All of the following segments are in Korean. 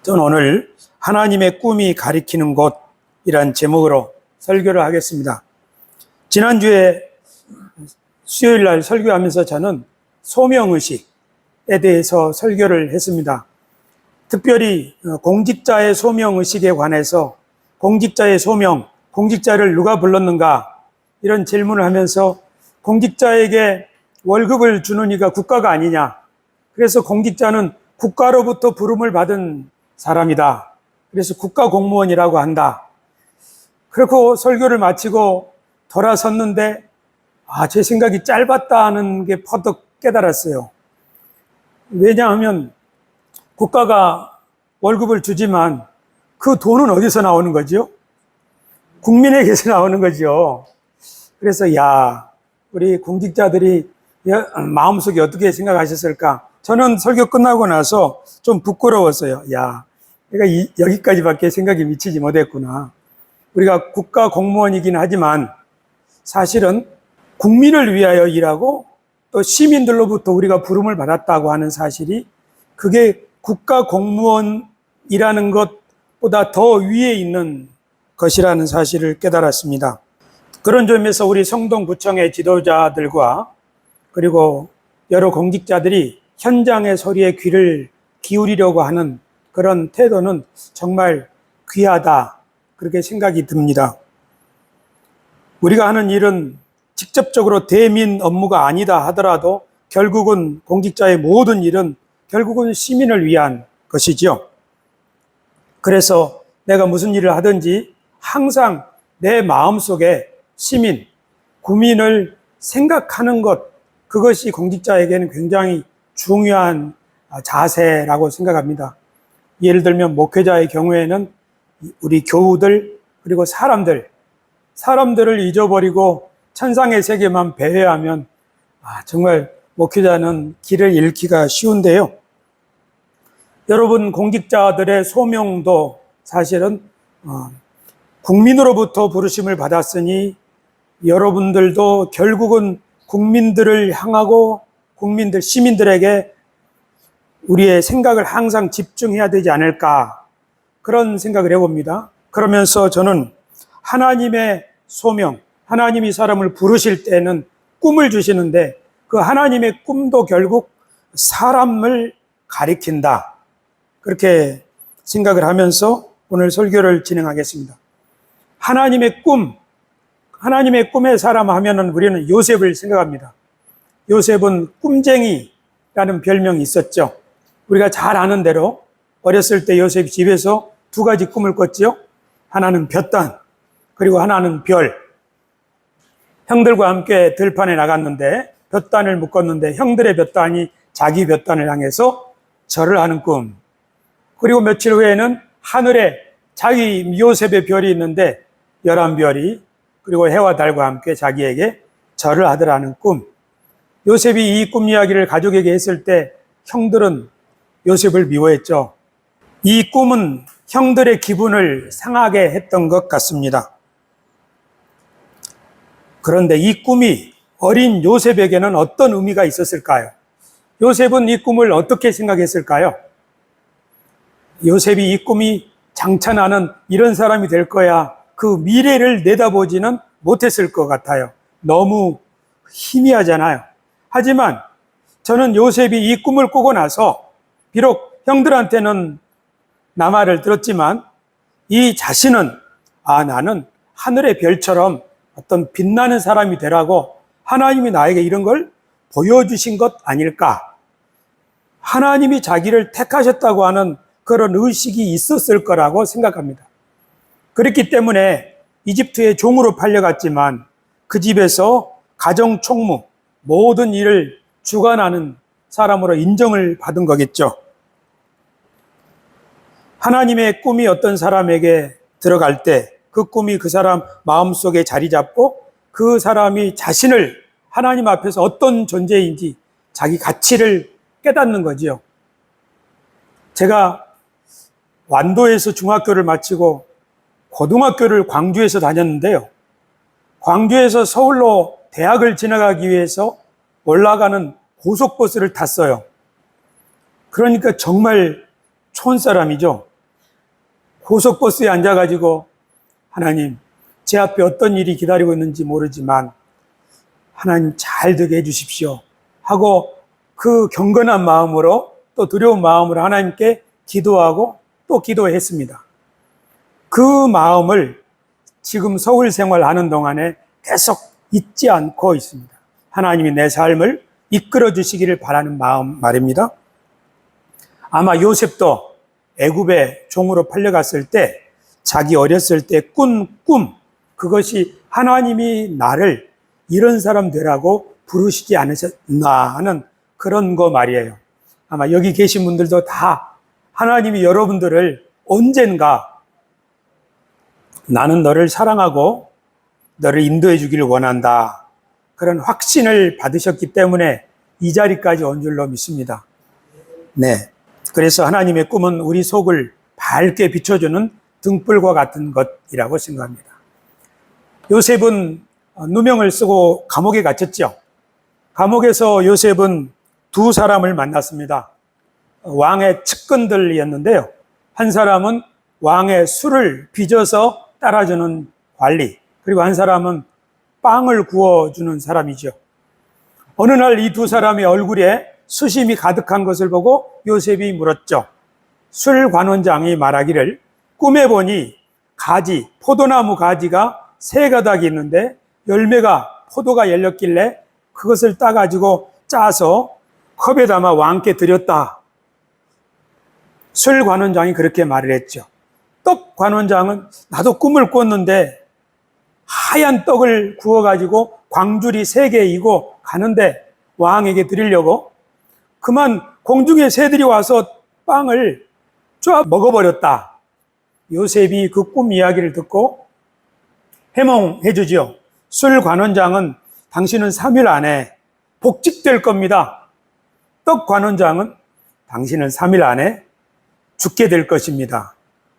저는 오늘 하나님의 꿈이 가리키는 곳이란 제목으로 설교를 하겠습니다. 지난주에 수요일 날 설교하면서 저는 소명의식에 대해서 설교를 했습니다. 특별히 공직자의 소명의식에 관해서 공직자의 소명, 공직자를 누가 불렀는가 이런 질문을 하면서 공직자에게 월급을 주는 이가 국가가 아니냐. 그래서 공직자는 국가로부터 부름을 받은 사람이다. 그래서 국가공무원이라고 한다. 그렇고 설교를 마치고 돌아섰는데 제 생각이 짧았다는 게 퍼뜩 깨달았어요. 왜냐하면 국가가 월급을 주지만 그 돈은 어디서 나오는 거죠? 국민에게서 나오는 거죠. 그래서 우리 공직자들이 마음속에 어떻게 생각하셨을까? 저는 설교 끝나고 나서 좀 부끄러웠어요. 내가 여기까지밖에 생각이 미치지 못했구나. 우리가 국가 공무원이긴 하지만 사실은 국민을 위하여 일하고 또 시민들로부터 우리가 부름을 받았다고 하는 사실이 그게 국가 공무원이라는 것보다 더 위에 있는 것이라는 사실을 깨달았습니다. 그런 점에서 우리 성동구청의 지도자들과 그리고 여러 공직자들이 현장의 소리에 귀를 기울이려고 하는 그런 태도는 정말 귀하다, 그렇게 생각이 듭니다. 우리가 하는 일은 직접적으로 대민 업무가 아니다 하더라도 결국은 공직자의 모든 일은 결국은 시민을 위한 것이죠. 그래서 내가 무슨 일을 하든지 항상 내 마음속에 시민, 국민을 생각하는 것, 그것이 공직자에게는 굉장히 중요한 자세라고 생각합니다. 예를 들면 목회자의 경우에는 우리 교우들 그리고 사람들을 잊어버리고 천상의 세계만 배회하면 정말 목회자는 길을 잃기가 쉬운데요. 여러분 공직자들의 소명도 사실은 국민으로부터 부르심을 받았으니 여러분들도 결국은 국민들을 향하고 시민들에게 우리의 생각을 항상 집중해야 되지 않을까, 그런 생각을 해봅니다. 그러면서 저는 하나님의 소명, 하나님이 사람을 부르실 때는 꿈을 주시는데 그 하나님의 꿈도 결국 사람을 가리킨다, 그렇게 생각을 하면서 오늘 설교를 진행하겠습니다. 하나님의 꿈의 사람 하면은 우리는 요셉을 생각합니다. 요셉은 꿈쟁이라는 별명이 있었죠. 우리가 잘 아는 대로 어렸을 때 요셉이 집에서 두 가지 꿈을 꿨죠. 하나는 볕단, 그리고 하나는 별. 형들과 함께 들판에 나갔는데 볕단을 묶었는데 형들의 볕단이 자기 볕단을 향해서 절을 하는 꿈. 그리고 며칠 후에는 하늘에 자기 요셉의 별이 있는데 11별이 그리고 해와 달과 함께 자기에게 절을 하더라는 꿈. 요셉이 이 꿈 이야기를 가족에게 했을 때 형들은 요셉을 미워했죠. 이 꿈은 형들의 기분을 상하게 했던 것 같습니다. 그런데 이 꿈이 어린 요셉에게는 어떤 의미가 있었을까요? 요셉은 이 꿈을 어떻게 생각했을까요? 요셉이 이 꿈이 장차 나는 이런 사람이 될 거야, 그 미래를 내다보지는 못했을 것 같아요. 너무 희미하잖아요. 하지만 저는 요셉이 이 꿈을 꾸고 나서 비록 형들한테는 나말을 들었지만 이 자신은 나는 하늘의 별처럼 어떤 빛나는 사람이 되라고 하나님이 나에게 이런 걸 보여주신 것 아닐까. 하나님이 자기를 택하셨다고 하는 그런 의식이 있었을 거라고 생각합니다. 그렇기 때문에 이집트의 종으로 팔려갔지만 그 집에서 가정 총무, 모든 일을 주관하는 사람으로 인정을 받은 거겠죠. 하나님의 꿈이 어떤 사람에게 들어갈 때 그 꿈이 그 사람 마음속에 자리 잡고 그 사람이 자신을 하나님 앞에서 어떤 존재인지 자기 가치를 깨닫는 거지요. 제가 완도에서 중학교를 마치고 고등학교를 광주에서 다녔는데요. 광주에서 서울로 대학을 지나가기 위해서 올라가는 고속버스를 탔어요. 그러니까 정말 촌사람이죠. 고속버스에 앉아가지고 하나님, 제 앞에 어떤 일이 기다리고 있는지 모르지만 하나님 잘 되게 해주십시오 하고 그 경건한 마음으로 또 두려운 마음으로 하나님께 기도하고 또 기도했습니다. 그 마음을 지금 서울 생활하는 동안에 계속 잊지 않고 있습니다. 하나님이 내 삶을 이끌어 주시기를 바라는 마음 말입니다. 아마 요셉도 애굽의 종으로 팔려갔을 때 자기 어렸을 때 꾼 꿈, 그것이 하나님이 나를 이런 사람 되라고 부르시지 않으셨나 하는 그런 거 말이에요. 아마 여기 계신 분들도 다 하나님이 여러분들을 언젠가 나는 너를 사랑하고 너를 인도해 주기를 원한다, 그런 확신을 받으셨기 때문에 이 자리까지 온 줄로 믿습니다. 네. 그래서 하나님의 꿈은 우리 속을 밝게 비춰주는 등불과 같은 것이라고 생각합니다. 요셉은 누명을 쓰고 감옥에 갇혔죠. 감옥에서 요셉은 두 사람을 만났습니다. 왕의 측근들이었는데요. 한 사람은 왕의 술을 빚어서 따라주는 관리, 그리고 한 사람은 빵을 구워주는 사람이죠. 어느 날 이 두 사람의 얼굴에 수심이 가득한 것을 보고 요셉이 물었죠. 술 관원장이 말하기를 꿈에 보니 가지, 포도나무 가지가 세 가닥이 있는데 열매가 포도가 열렸길래 그것을 따가지고 짜서 컵에 담아 왕께 드렸다. 술 관원장이 그렇게 말을 했죠. 떡 관원장은 나도 꿈을 꿨는데 하얀 떡을 구워가지고 광주리 3개 이고 가는데 왕에게 드리려고 그만 공중에 새들이 와서 빵을 쫙 먹어버렸다. 요셉이 그 꿈 이야기를 듣고 해몽해 주지요. 술 관원장은 당신은 3일 안에 복직될 겁니다. 떡 관원장은 당신은 3일 안에 죽게 될 것입니다.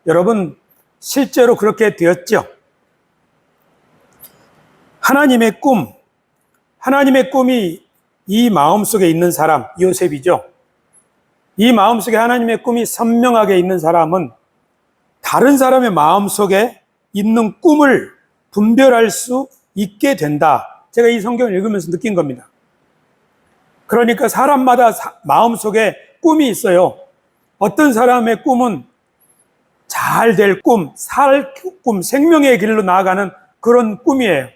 여러분, 실제로 그렇게 되었죠. 하나님의 꿈이 이 마음속에 있는 사람, 요셉이죠. 이 마음속에 하나님의 꿈이 선명하게 있는 사람은 다른 사람의 마음속에 있는 꿈을 분별할 수 있게 된다. 제가 이 성경을 읽으면서 느낀 겁니다. 그러니까 사람마다 마음속에 꿈이 있어요. 어떤 사람의 꿈은 잘 될 꿈, 살 꿈, 생명의 길로 나아가는 그런 꿈이에요.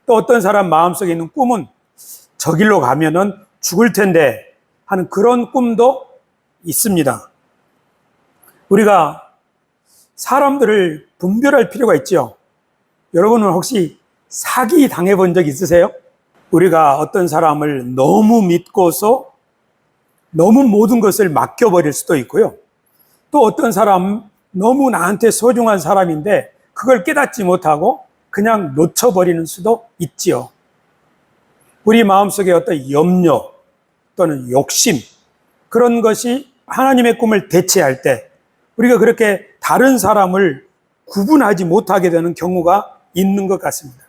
또 어떤 사람 마음속에 있는 꿈은 저 길로 가면은 죽을 텐데 하는 그런 꿈도 있습니다. 우리가 사람들을 분별할 필요가 있죠. 여러분은 혹시 사기 당해본 적 있으세요? 우리가 어떤 사람을 너무 믿고서 너무 모든 것을 맡겨버릴 수도 있고요. 또 어떤 사람 너무 나한테 소중한 사람인데 그걸 깨닫지 못하고 그냥 놓쳐버리는 수도 있지요. 우리 마음속에 어떤 염려 또는 욕심, 그런 것이 하나님의 꿈을 대체할 때 우리가 그렇게 다른 사람을 구분하지 못하게 되는 경우가 있는 것 같습니다.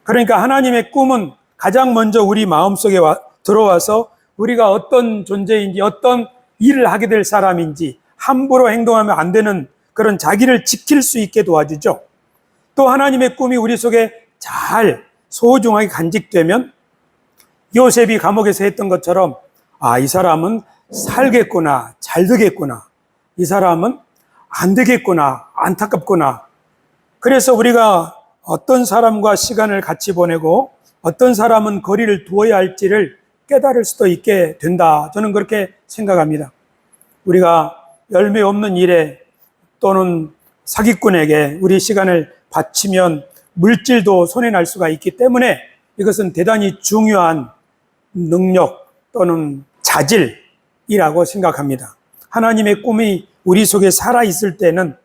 그러니까 하나님의 꿈은 가장 먼저 우리 마음속에 들어와서 우리가 어떤 존재인지, 어떤 일을 하게 될 사람인지 함부로 행동하면 안 되는 그런 자기를 지킬 수 있게 도와주죠. 또 하나님의 꿈이 우리 속에 잘 소중하게 간직되면 요셉이 감옥에서 했던 것처럼 이 사람은 살겠구나, 잘 되겠구나, 이 사람은 안 되겠구나, 안타깝구나. 그래서 우리가 어떤 사람과 시간을 같이 보내고 어떤 사람은 거리를 두어야 할지를 깨달을 수도 있게 된다. 저는 그렇게 생각합니다. 우리가 열매 없는 일에 또는 사기꾼에게 우리 시간을 바치면 물질도 손해날 수가 있기 때문에 이것은 대단히 중요한 능력 또는 자질이라고 생각합니다. 하나님의 꿈이 우리 속에 살아있을 때는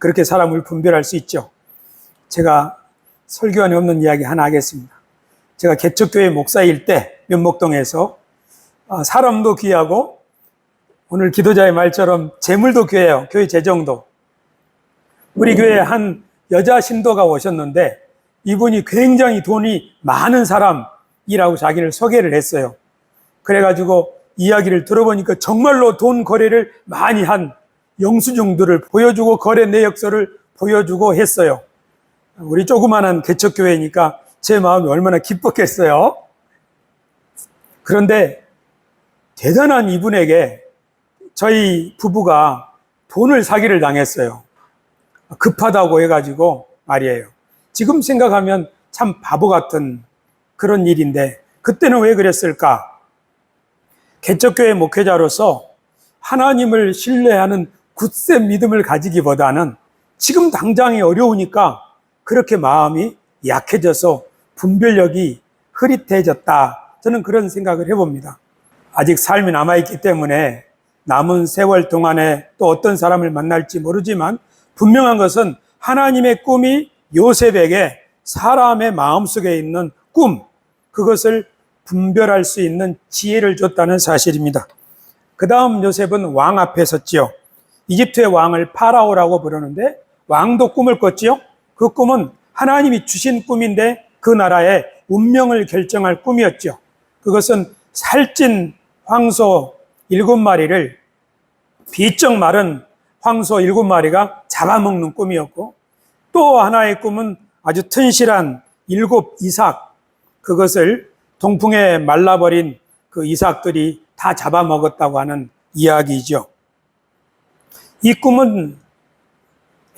그렇게 사람을 분별할 수 있죠. 제가 설교안에 없는 이야기 하나 하겠습니다. 제가 개척교회 목사일 때 면목동에서 사람도 귀하고 오늘 기도자의 말처럼 재물도 귀해요. 교회 재정도. 우리 교회에 한 여자 신도가 오셨는데 이분이 굉장히 돈이 많은 사람이라고 자기를 소개를 했어요. 그래가지고 이야기를 들어보니까 정말로 돈 거래를 많이 한 영수증들을 보여주고 거래 내역서를 보여주고 했어요. 우리 조그마한 개척교회니까 제 마음이 얼마나 기뻤겠어요. 그런데 대단한 이분에게 저희 부부가 돈을 사기를 당했어요. 급하다고 해가지고 말이에요. 지금 생각하면 참 바보 같은 그런 일인데 그때는 왜 그랬을까? 개척교회 목회자로서 하나님을 신뢰하는 굳센 믿음을 가지기보다는 지금 당장이 어려우니까 그렇게 마음이 약해져서 분별력이 흐릿해졌다. 저는 그런 생각을 해봅니다. 아직 삶이 남아있기 때문에 남은 세월 동안에 또 어떤 사람을 만날지 모르지만 분명한 것은 하나님의 꿈이 요셉에게 사람의 마음속에 있는 꿈, 그것을 분별할 수 있는 지혜를 줬다는 사실입니다. 그 다음 요셉은 왕 앞에 섰지요. 이집트의 왕을 파라오라고 부르는데 왕도 꿈을 꿨지요. 그 꿈은 하나님이 주신 꿈인데 그 나라의 운명을 결정할 꿈이었죠. 그것은 살찐 황소 7마리를 비쩍 마른 황소 7마리가 잡아먹는 꿈이었고, 또 하나의 꿈은 아주 튼실한 7 이삭, 그것을 동풍에 말라버린 그 이삭들이 다 잡아먹었다고 하는 이야기죠. 이 꿈은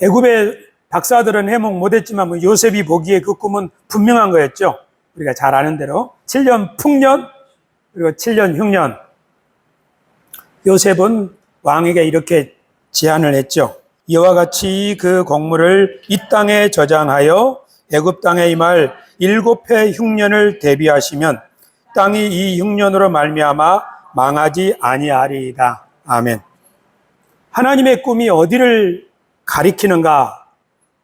애굽의 박사들은 해몽 못했지만 요셉이 보기에 그 꿈은 분명한 거였죠. 우리가 잘 아는 대로 7년 풍년 그리고 7년 흉년. 요셉은 왕에게 이렇게 제안을 했죠. 이와 같이 그 곡물을 이 땅에 저장하여 애굽 땅에 임할 7해 흉년을 대비하시면 땅이 이 흉년으로 말미암아 망하지 아니하리이다. 아멘. 하나님의 꿈이 어디를 가리키는가?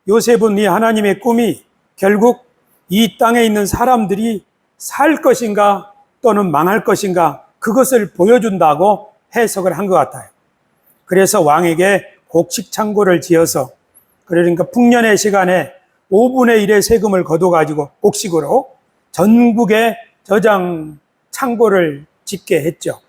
요셉은 이 하나님의 꿈이 결국 이 땅에 있는 사람들이 살 것인가 또는 망할 것인가, 그것을 보여준다고 해석을 한 것 같아요. 그래서 왕에게 곡식 창고를 지어서, 그러니까 풍년의 시간에 5분의 1의 세금을 거둬가지고 곡식으로 전국에 저장 창고를 짓게 했죠.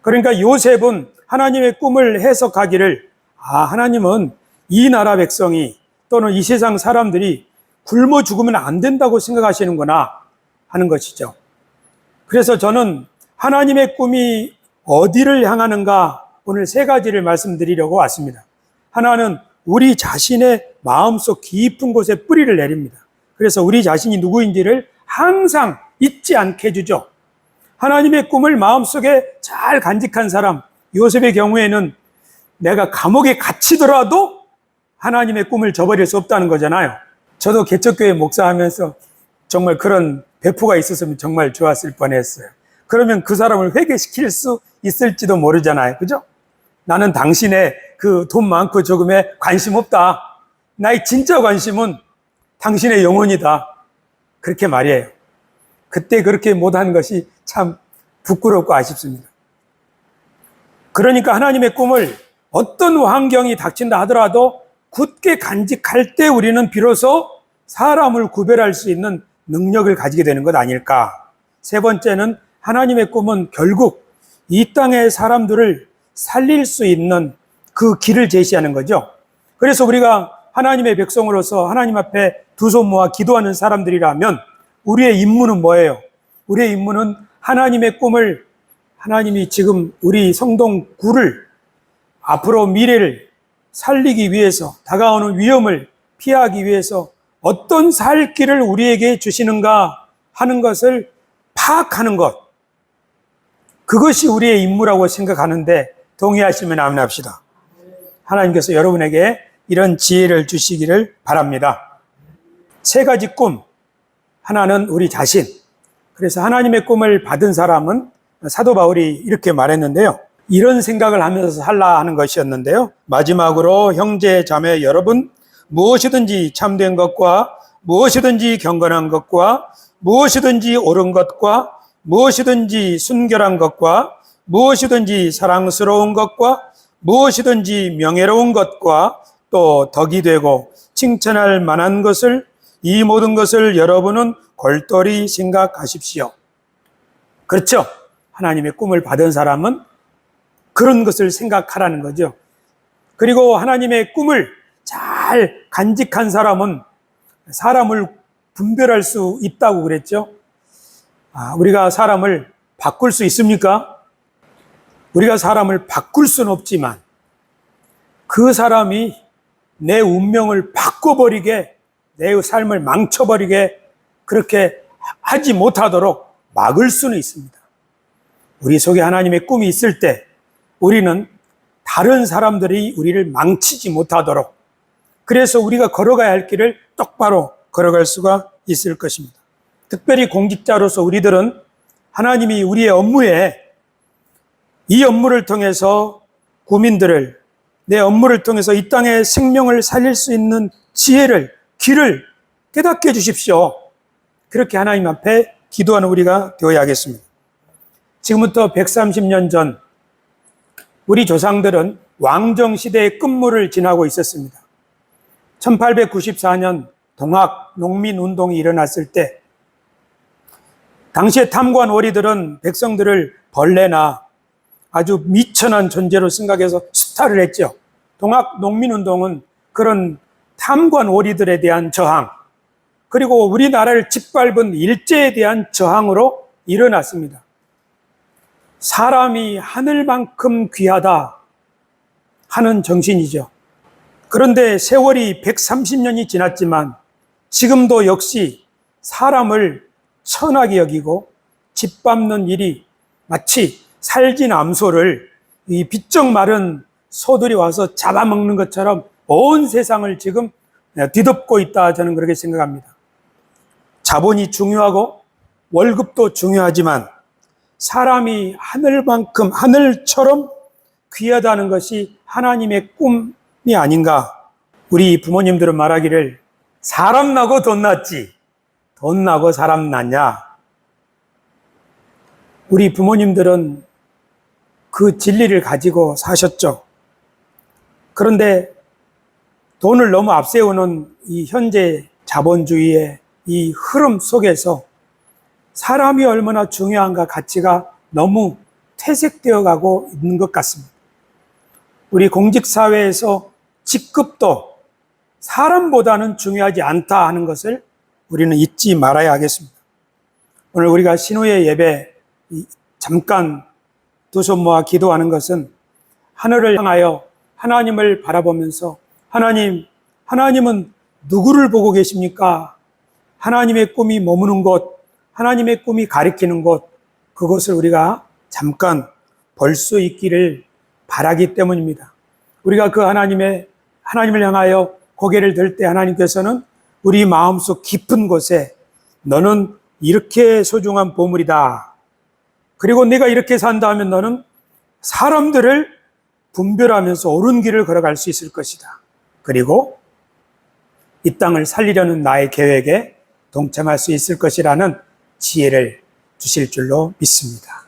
그러니까 요셉은 하나님의 꿈을 해석하기를, 하나님은 이 나라 백성이 또는 이 세상 사람들이 굶어 죽으면 안 된다고 생각하시는구나 하는 것이죠. 그래서 저는 하나님의 꿈이 어디를 향하는가, 오늘 3가지를 말씀드리려고 왔습니다. 하나는 우리 자신의 마음속 깊은 곳에 뿌리를 내립니다. 그래서 우리 자신이 누구인지를 항상 잊지 않게 해주죠. 하나님의 꿈을 마음속에 잘 간직한 사람, 요셉의 경우에는 내가 감옥에 갇히더라도 하나님의 꿈을 저버릴 수 없다는 거잖아요. 저도 개척교회 목사하면서 정말 그런 배포가 있었으면 정말 좋았을 뻔했어요. 그러면 그 사람을 회개시킬 수 있을지도 모르잖아요. 그죠? 나는 당신의 그 돈 많고 적음에 관심 없다. 나의 진짜 관심은 당신의 영혼이다. 그렇게 말이에요. 그때 그렇게 못한 것이 참 부끄럽고 아쉽습니다. 그러니까 하나님의 꿈을 어떤 환경이 닥친다 하더라도 굳게 간직할 때 우리는 비로소 사람을 구별할 수 있는 능력을 가지게 되는 것 아닐까. 3번째는 하나님의 꿈은 결국 이 땅의 사람들을 살릴 수 있는 그 길을 제시하는 거죠. 그래서 우리가 하나님의 백성으로서 하나님 앞에 두 손 모아 기도하는 사람들이라면 우리의 임무는 뭐예요? 우리의 임무는 하나님의 꿈을, 하나님이 지금 우리 성동구를 앞으로 미래를 살리기 위해서, 다가오는 위험을 피하기 위해서 어떤 살 길을 우리에게 주시는가 하는 것을 파악하는 것, 그것이 우리의 임무라고 생각하는데 동의하시면 아멘합시다. 하나님께서 여러분에게 이런 지혜를 주시기를 바랍니다. 3가지 꿈, 하나는 우리 자신. 그래서 하나님의 꿈을 받은 사람은 사도 바울이 이렇게 말했는데요. 이런 생각을 하면서 살라 하는 것이었는데요. 마지막으로 형제 자매 여러분, 무엇이든지 참된 것과 무엇이든지 경건한 것과 무엇이든지 옳은 것과 무엇이든지 순결한 것과 무엇이든지 사랑스러운 것과 무엇이든지 명예로운 것과 또 덕이 되고 칭찬할 만한 것을, 이 모든 것을 여러분은 골똘히 생각하십시오. 그렇죠? 하나님의 꿈을 받은 사람은 그런 것을 생각하라는 거죠. 그리고 하나님의 꿈을 잘 간직한 사람은 사람을 분별할 수 있다고 그랬죠. 우리가 사람을 바꿀 수 있습니까? 우리가 사람을 바꿀 수는 없지만 그 사람이 내 운명을 바꿔버리게, 내 삶을 망쳐버리게 그렇게 하지 못하도록 막을 수는 있습니다. 우리 속에 하나님의 꿈이 있을 때 우리는 다른 사람들이 우리를 망치지 못하도록, 그래서 우리가 걸어가야 할 길을 똑바로 걸어갈 수가 있을 것입니다. 특별히 공직자로서 우리들은 하나님이 우리의 업무에 이 업무를 통해서 구민들을, 내 업무를 통해서 이 땅의 생명을 살릴 수 있는 지혜를, 길을 깨닫게 해주십시오. 그렇게 하나님 앞에 기도하는 우리가 되어야겠습니다. 지금부터 130년 전 우리 조상들은 왕정시대의 끝물을 지나고 있었습니다. 1894년 동학 농민운동이 일어났을 때 당시에 탐관 오리들은 백성들을 벌레나 아주 미천한 존재로 생각해서 수탈을 했죠. 동학 농민운동은 그런 탐관 오리들에 대한 저항, 그리고 우리나라를 짓밟은 일제에 대한 저항으로 일어났습니다. 사람이 하늘만큼 귀하다 하는 정신이죠. 그런데 세월이 130년이 지났지만 지금도 역시 사람을 천하게 여기고 짓밟는 일이 마치 살진 암소를 이 비쩍 마른 소들이 와서 잡아먹는 것처럼 온 세상을 지금 뒤덮고 있다, 저는 그렇게 생각합니다. 자본이 중요하고 월급도 중요하지만 사람이 하늘만큼, 하늘처럼 귀하다는 것이 하나님의 꿈이 아닌가. 우리 부모님들은 말하기를 사람 나고 돈 났지 돈 나고 사람 났냐. 우리 부모님들은 그 진리를 가지고 사셨죠. 그런데 돈을 너무 앞세우는 이 현재 자본주의의 이 흐름 속에서 사람이 얼마나 중요한가, 가치가 너무 퇴색되어 가고 있는 것 같습니다. 우리 공직사회에서 직급도 사람보다는 중요하지 않다 하는 것을 우리는 잊지 말아야 하겠습니다. 오늘 우리가 신우의 예배 잠깐 두 손 모아 기도하는 것은 하늘을 향하여 하나님을 바라보면서 하나님은 누구를 보고 계십니까? 하나님의 꿈이 머무는 곳, 하나님의 꿈이 가리키는 곳, 그것을 우리가 잠깐 볼 수 있기를 바라기 때문입니다. 우리가 그 하나님을 향하여 고개를 들 때 하나님께서는 우리 마음속 깊은 곳에 너는 이렇게 소중한 보물이다. 그리고 내가 이렇게 산다 하면 너는 사람들을 분별하면서 옳은 길을 걸어갈 수 있을 것이다. 그리고 이 땅을 살리려는 나의 계획에 동참할 수 있을 것이라는 지혜를 주실 줄로 믿습니다.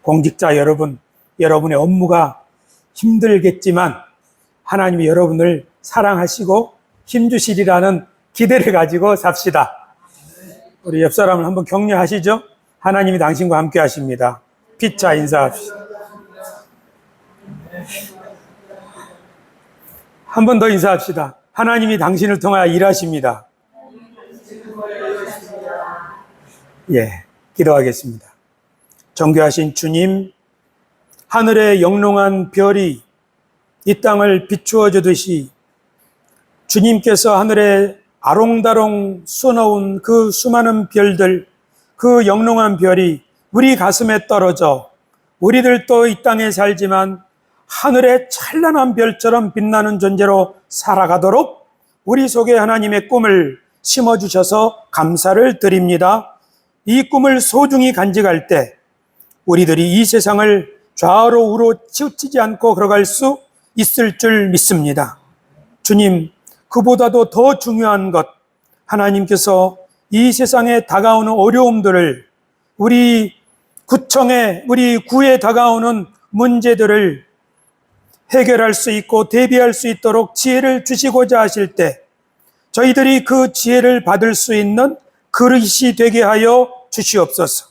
공직자 여러분, 여러분의 업무가 힘들겠지만 하나님이 여러분을 사랑하시고 힘주시리라는 기대를 가지고 삽시다. 우리 옆 사람을 한번 격려하시죠. 하나님이 당신과 함께 하십니다. 피차 인사합시다. 한 번 더 인사합시다. 하나님이 당신을 통하여 일하십니다. 예, 기도하겠습니다. 정교하신 주님, 하늘의 영롱한 별이 이 땅을 비추어 주듯이 주님께서 하늘에 아롱다롱 쏘아온 그 수많은 별들, 그 영롱한 별이 우리 가슴에 떨어져 우리들도 이 땅에 살지만 하늘의 찬란한 별처럼 빛나는 존재로 살아가도록 우리 속에 하나님의 꿈을 심어주셔서 감사를 드립니다. 이 꿈을 소중히 간직할 때 우리들이 이 세상을 좌우로 우로 치우치지 않고 걸어갈 수 있을 줄 믿습니다. 주님, 그보다도 더 중요한 것, 하나님께서 이 세상에 다가오는 어려움들을, 우리 구에 다가오는 문제들을 해결할 수 있고 대비할 수 있도록 지혜를 주시고자 하실 때 저희들이 그 지혜를 받을 수 있는 그릇이 되게 하여 주시옵소서.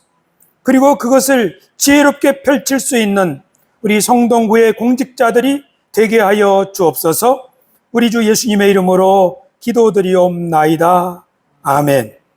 그리고 그것을 지혜롭게 펼칠 수 있는 우리 성동구의 공직자들이 되게 하여 주옵소서. 우리 주 예수님의 이름으로 기도드리옵나이다. 아멘.